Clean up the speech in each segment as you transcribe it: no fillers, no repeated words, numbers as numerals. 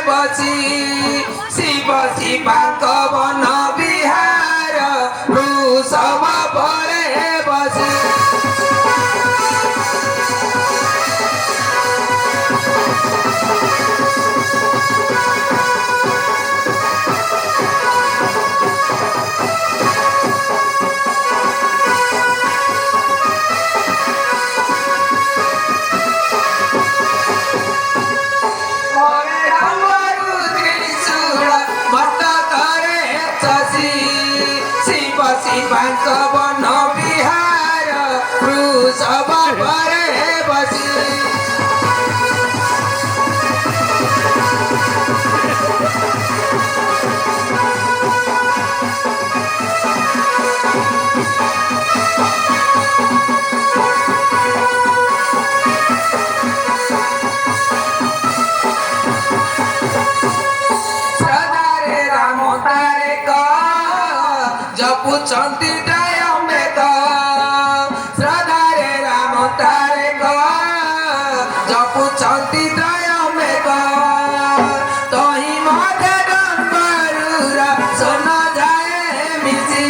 बसी शिव शिवांक वन विहार वृषभ परे बसी शिवांक वन विहार वृषभ परे बसी सदारे राम तारे का जपुचंती दया में तो श्रद्धारे राम तारे को जपुचंती दया में तो ही मध्य डंबरुरा सोना जाए मिसी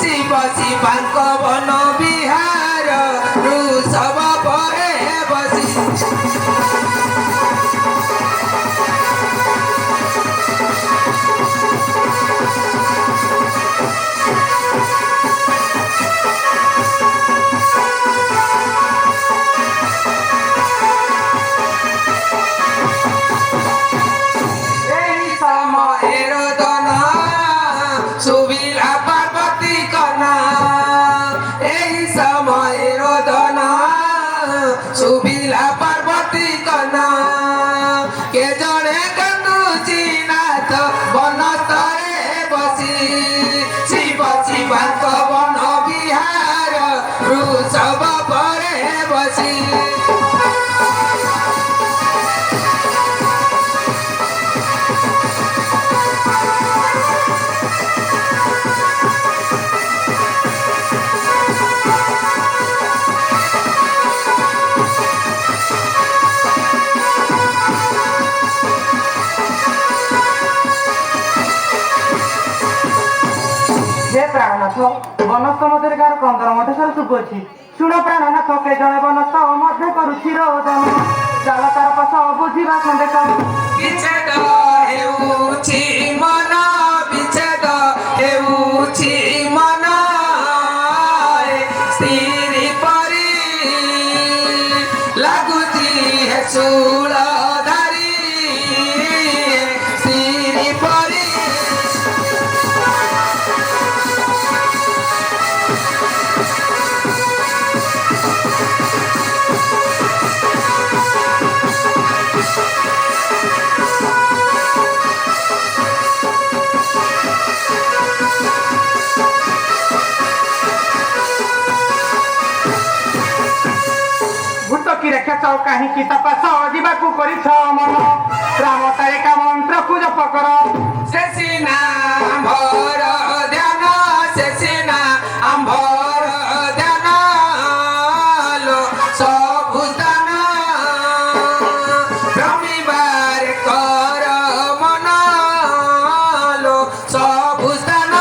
शिव शिवांक वन विहार वृषभ परे बसी सुबिला पार्वती कना एही समय रोदना सुबिला पार्वती कना के जड़े कनुची नाथ वन तरे बसी शिव शिवांक वन विहार वृषभ परे बसी ପ୍ରାଣନାଥ ବନସ୍ଥ ମଧ୍ୟରେ କାହାର କନ୍ଦର ମଧ୍ୟ ସାର ଶୁଭୁଅଛି ଶୁଣ ପ୍ରାଣନାଥ କେ ଜଣେ ବନସ୍ଥ ମଧ୍ୟ କରୁଛି ରୋଦନ ଚାଲ ତାର ପାଶ ବୁଝିବା ସନ୍ଦେଶ ବିଚ୍ଛେଦ ହେଉଛି ମନ ବିଚ୍ଛେଦ ହେଉଛି ମନ ସ୍ଥିର ପରି ଲାଗୁଛି ହେ ଶୂଳ ଧାରି ସ୍ଥିର ପରି ରେଖାଚ କାହିଁକି ତପାସ ଯିବାକୁ କରିଛ ମନ ରାମ ତାରିକା ମନ୍ତ୍ରକୁ ଜପ କର ସେ ସିନା ଆମ୍ଭର ଧ୍ୟାନ ସେ ସିନା ଆମ୍ଭର ଧ୍ୟାନ ଲୋ ସବୁ ସ୍ଥାନ ଭ୍ରମିବାର କର ମନ ଲୋ ସବୁ ସ୍ଥାନ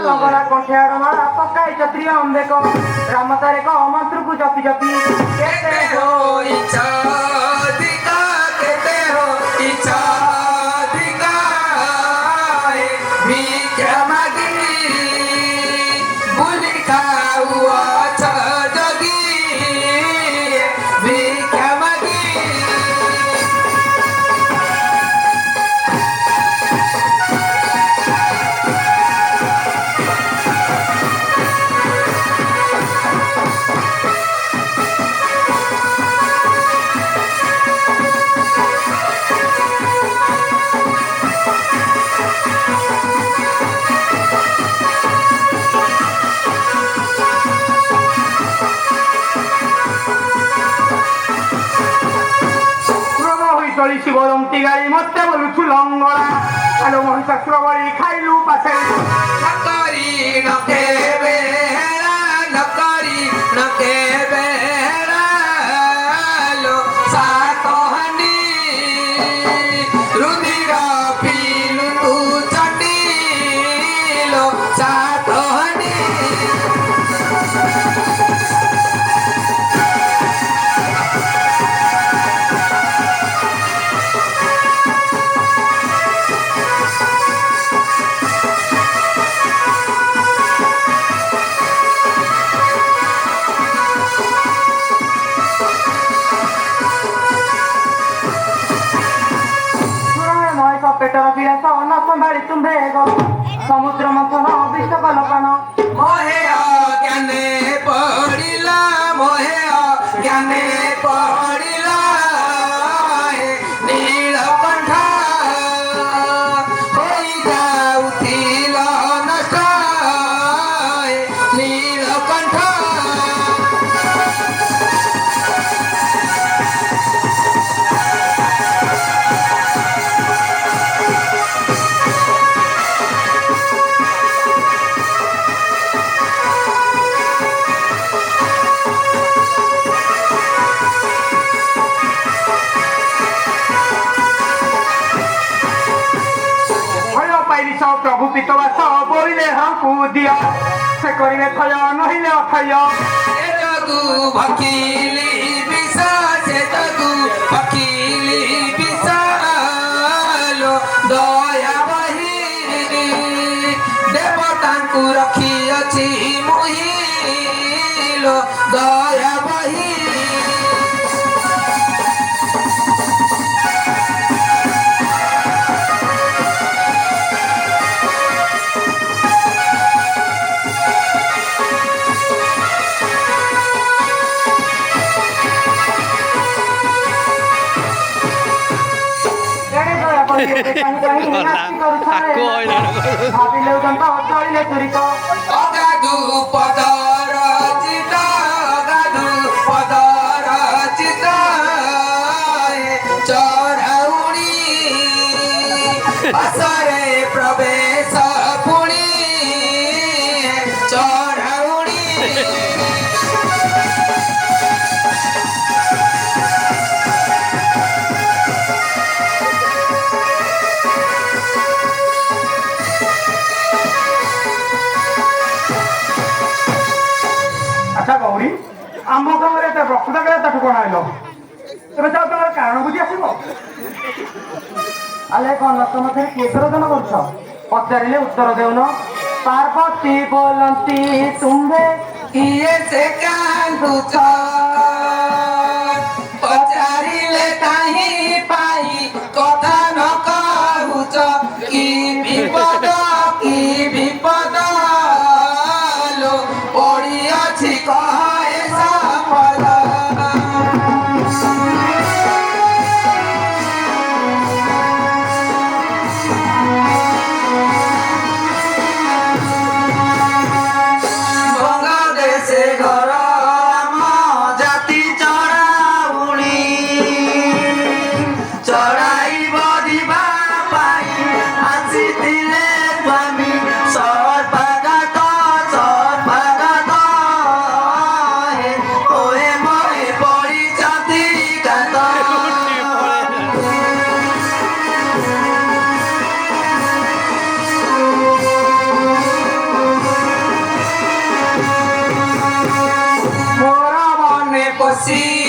ଲଙ୍ଗଳା କଣ୍ଠିଆଡ଼ ମାଳା ପକାଇ କ୍ଷତ୍ରିୟ ଅମ୍ବେକ ରାମ ତାରିକ ମନ୍ତ୍ରକୁ ଜପି ଜପି କେତେ ହୋଇଛ ଅଧିକା କେତେ ହୋଇଛ ଅଧିକା ଭିକ୍ଷା ମାଗି ବୁଲି ଖାଉଅଛ ଜଗି ଭିକ୍ଷା ମାଗି ଶିବଦନ୍ତୀ ଗାଳି ମତେ ବୋଲୁଛୁ ଲଙ୍ଗଳା ଆଲୋ ମହିଷାସୁର ବଳି ଖାଇଲୁ ପାଛେ ନକରି ନକେ ବେହେରା ନକରି ନକେ ବେହେରା ଲୋ ସାତହାଣ୍ଡି ରୁଧିର ପିଲୁ ତୁ ଚଣ୍ଡୀ ଲୋ ସାତହାଣ୍ଡି ପେଟର ବିଳାସ ନ ସମ୍ଭାଳି ତୁମ୍ଭେ ସମୁଦ୍ର ମନ୍ଥନ ବିଷ କଲପାନ ମୋହେୟ ଜ୍ଞାନେ ପଡ଼ିଲା ମୋହେୟ ଜ୍ଞାନେ ପଡ଼ିଲା ନୀଳକଣ୍ଠ ହୋଇ ଯାଉଥିଲ ନଷ୍ଟ ନୀଳକଣ୍ଠ প্রভু পিতবাস বইলে হাঁকু দিও সে করিবে ক্ষয় নহিলে অক্ষয় ସେ ଯୋଗୁ ଭକିଲି ବିଷ ସେ ଯୋଗୁ ଭକିଲି ବିଷ ଲୋ ଦୟା ବହି ଦେବତାଙ୍କୁ ରଖିଅଛି ମୁହିଁ ଲୋ ଦୟା ବହି ভাবিলেও দন্ত চলিলে চুরিত অগাধু পদর চিত অগাধু পদর চিত চড়াউনি অসরে প্রবেশ পুনি চড়াউনি আচ্ছা গৌরী আম্ভ কামরে এত রক্ত গেলে তাঠু কোণ আইল এবার যাও তোমার কারণ বুঝি আসিব আলে কন তোমাদের কিଏ জন করছ পচারিলে উত্তর দেউন পার্বতী বলন্তি তুম্ভে কিଏ ସେ କାନ୍ଦୁଛ ପଚାରିଲେ କାହିଁ ପାଇଁ କଥା ନ କହୁଛ କି ବିପଦ ଲୋ ପଡ଼ିଅଛି କହେ ସମ୍ପଦ ସେ ଘର ଆମ ଜାତି ଚଢ଼ାଉଣି ଚଢ଼ାଇବ ଯିବା ପାଇଁ ଆସିଥିଲେ ସ୍ୱାମୀ ସର୍ବାଘାତ ଓଏ ମୋଏ ପଡ଼ିଛନ୍ତି କାତ ପଶି